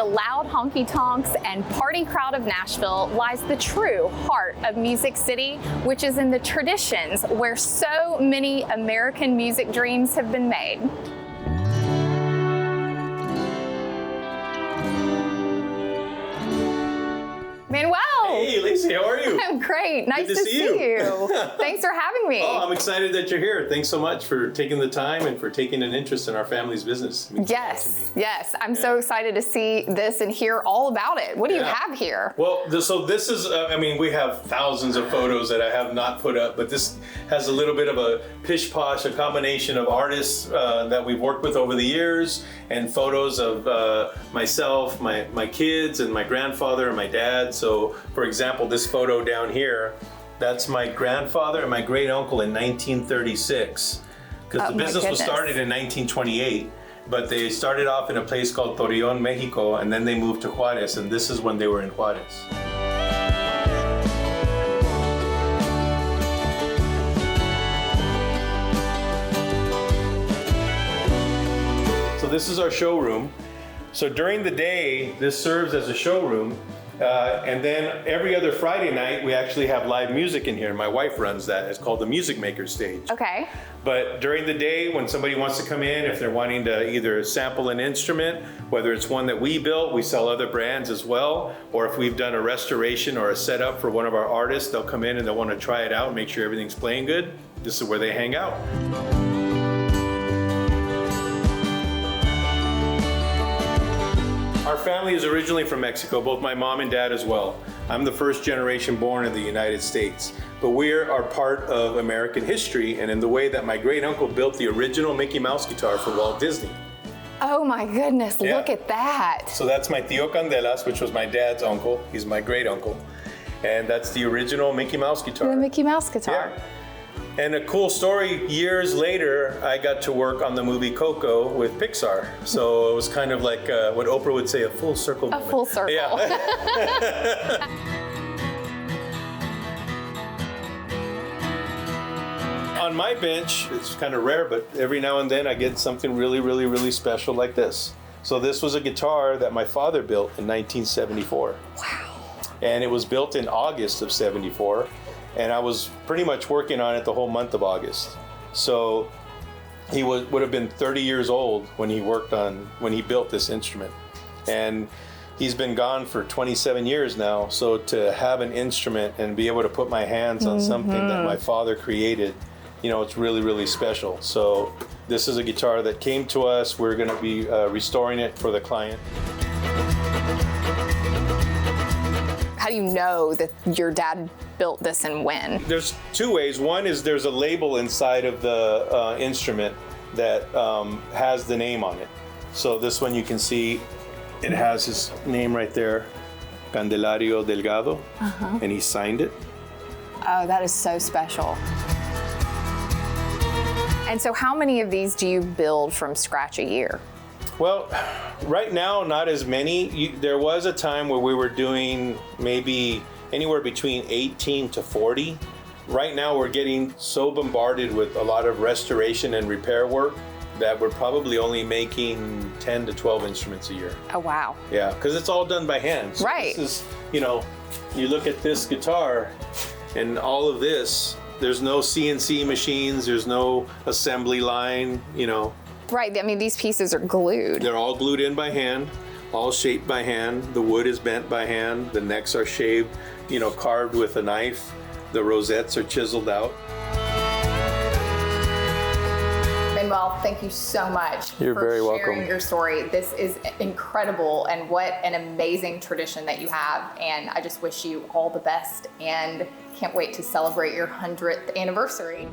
loud honky-tonks and party crowd of Nashville lies the true heart of Music City, which is in the traditions where so many American music dreams have been made. Manuel! Hey, Lacey, how are you? I'm great. Nice to see you. Thanks for having me. Oh, I'm excited that you're here. Thanks so much for taking the time and for taking an interest in our family's business. Yes. I'm so excited to see this and hear all about it. What do you have here? Well, so this is, we have thousands of photos that I have not put up, but this has a little bit of a pish-posh, a combination of artists that we've worked with over the years and photos of myself, my kids, and my grandfather and my dad. So, for example, this photo down here, that's my grandfather and my great uncle in 1936. Because the business was started in 1928, but they started off in a place called Torreon, Mexico, and then they moved to Juarez, and this is when they were in Juarez. So this is our showroom. So during the day, this serves as a showroom. And then every other Friday night, we actually have live music in here. My wife runs that. It's called the Music Maker Stage. Okay. But during the day, when somebody wants to come in, if they're wanting to either sample an instrument, whether it's one that we built, we sell other brands as well, or if we've done a restoration or a setup for one of our artists, they'll come in and they'll want to try it out and make sure everything's playing good. This is where they hang out. Our family is originally from Mexico, both my mom and dad as well. I'm the first generation born in the United States, but we are part of American history and in the way that my great uncle built the original Mickey Mouse guitar for Walt Disney. Oh my goodness, look at that. So that's my Tío Candelas, which was my dad's uncle. He's my great uncle. And that's the original Mickey Mouse guitar. The Mickey Mouse guitar. Yeah. And a cool story, years later, I got to work on the movie CoCo with Pixar. So it was kind of like what Oprah would say, a full circle moment. A full circle. Yeah. On my bench, it's kind of rare, but every now and then I get something really, really, really special like this. So this was a guitar that my father built in 1974. Wow. And it was built in August of 74. And I was pretty much working on it the whole month of August. So he would have been 30 years old when he built this instrument. And he's been gone for 27 years now. So to have an instrument and be able to put my hands on something that my father created, it's really, really special. So this is a guitar that came to us. We're gonna be restoring it for the client. How do you know that your dad built this and when? There's two ways. One is there's a label inside of the instrument that has the name on it. So this one you can see, it has his name right there, Manuel Delgado, and he signed it. Oh, that is so special. And so how many of these do you build from scratch a year? Well, right now, not as many. There was a time where we were doing maybe anywhere between 18 to 40. Right now, we're getting so bombarded with a lot of restoration and repair work that we're probably only making 10 to 12 instruments a year. Oh, wow. Yeah, because it's all done by hand. So right. This is, you look at this guitar and all of this, there's no CNC machines, there's no assembly line, Right, I mean, these pieces are glued. They're all glued in by hand, all shaped by hand. The wood is bent by hand. The necks are shaved, carved with a knife. The rosettes are chiseled out. Manuel, thank you so much You're very welcome. sharing your story. This is incredible, and what an amazing tradition that you have. And I just wish you all the best and can't wait to celebrate your 100th anniversary.